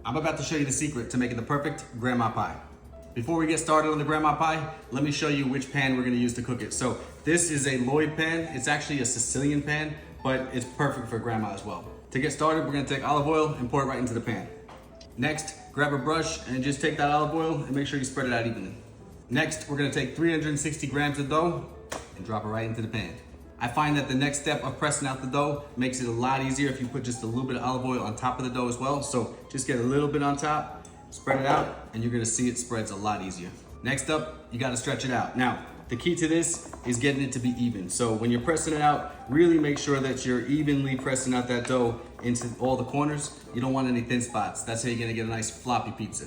I'm about to show you the secret to making the perfect grandma pie. Before we get started on the grandma pie, let me show you which pan we're gonna use to cook it. So this is a Lloyd pan. It's actually a Sicilian pan, but it's perfect for grandma as well. To get started, we're gonna take olive oil and pour it right into the pan. Next, grab a brush and just take that olive oil and make sure you spread it out evenly. Next, we're gonna take 360 grams of dough and drop it right into the pan. I find that the next step of pressing out the dough makes it a lot easier if you put just a little bit of olive oil on top of the dough as well. So just get a little bit on top, spread it out, and you're gonna see it spreads a lot easier. Next up, you gotta stretch it out. Now, the key to this is getting it to be even. So when you're pressing it out, really make sure that you're evenly pressing out that dough into all the corners. You don't want any thin spots. That's how you're gonna get a nice floppy pizza.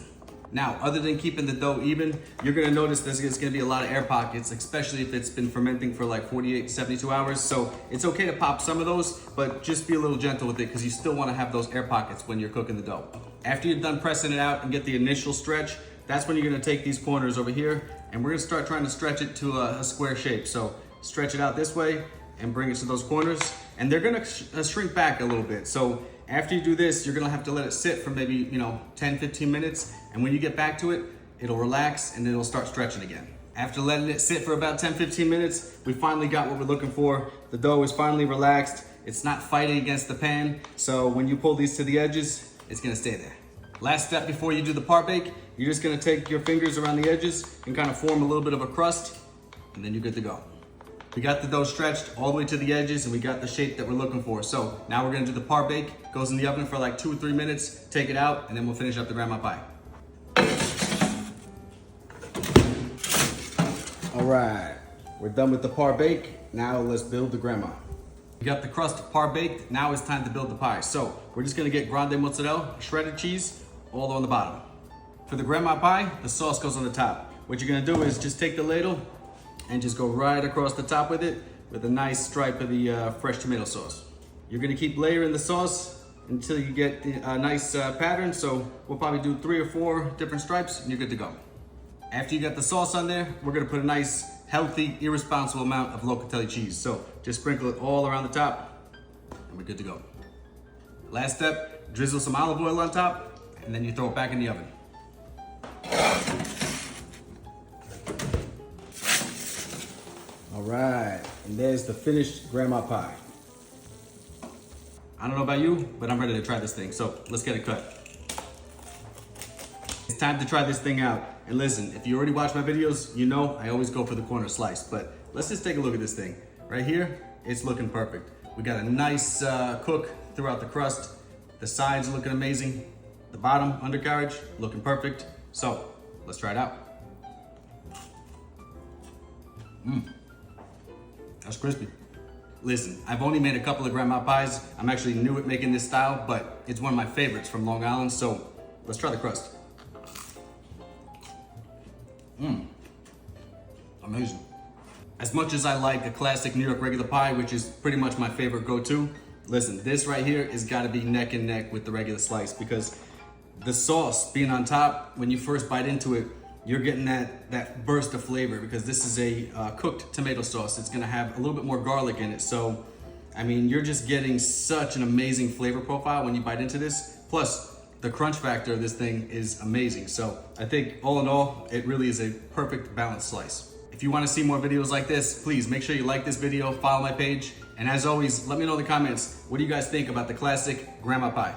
Now, other than keeping the dough even, you're gonna notice there's gonna be a lot of air pockets, especially if it's been fermenting for like 48, 72 hours. So it's okay to pop some of those, but just be a little gentle with it because you still wanna have those air pockets when you're cooking the dough. After you're done pressing it out and get the initial stretch, that's when you're gonna take these corners over here and we're gonna start trying to stretch it to a square shape. So stretch it out this way and bring it to those corners, and they're gonna shrink back a little bit. So after you do this, you're gonna have to let it sit for maybe 10, 15 minutes. And when you get back to it, it'll relax and it'll start stretching again. After letting it sit for about 10, 15 minutes, we finally got what we're looking for. The dough is finally relaxed. It's not fighting against the pan. So when you pull these to the edges, it's gonna stay there. Last step before you do the par bake, you're just gonna take your fingers around the edges and kind of form a little bit of a crust, and then you're good to go. We got the dough stretched all the way to the edges and we got the shape that we're looking for. So now we're gonna do the par bake. Goes in the oven for like 2 or 3 minutes, take it out, and then we'll finish up the grandma pie. All right, we're done with the par bake. Now let's build the grandma. We got the crust par baked. Now it's time to build the pie. So we're just gonna get grande mozzarella, shredded cheese, all on the bottom. For the grandma pie, the sauce goes on the top. What you're gonna do is just take the ladle and just go right across the top with it with a nice stripe of the fresh tomato sauce. You're gonna keep layering the sauce until you get a nice pattern. So we'll probably do 3 or 4 different stripes and you're good to go. After you got the sauce on there, we're gonna put a nice, healthy, irresponsible amount of locatelli cheese. So just sprinkle it all around the top and we're good to go. Last step, drizzle some olive oil on top and then you throw it back in the oven. All right, and there's the finished grandma pie. I don't know about you, but I'm ready to try this thing. So let's get it cut. It's time to try this thing out. And listen, if you already watch my videos, you know I always go for the corner slice, but let's just take a look at this thing. Right here, it's looking perfect. We got a nice cook throughout the crust. The sides looking amazing. The bottom, undercarriage, looking perfect. So let's try it out. That's crispy. Listen, I've only made a couple of grandma pies. I'm actually new at making this style, but it's one of my favorites from Long Island, so let's try the crust. Amazing. As much as I like a classic New York regular pie, which is pretty much my favorite go-to, listen, this right here has gotta be neck and neck with the regular slice because the sauce being on top, when you first bite into it, you're getting that burst of flavor because this is a cooked tomato sauce. It's gonna have a little bit more garlic in it. So, I mean, you're just getting such an amazing flavor profile when you bite into this. Plus, the crunch factor of this thing is amazing. So I think all in all, it really is a perfect balanced slice. If you wanna see more videos like this, please make sure you like this video, follow my page. And as always, let me know in the comments, what do you guys think about the classic grandma pie?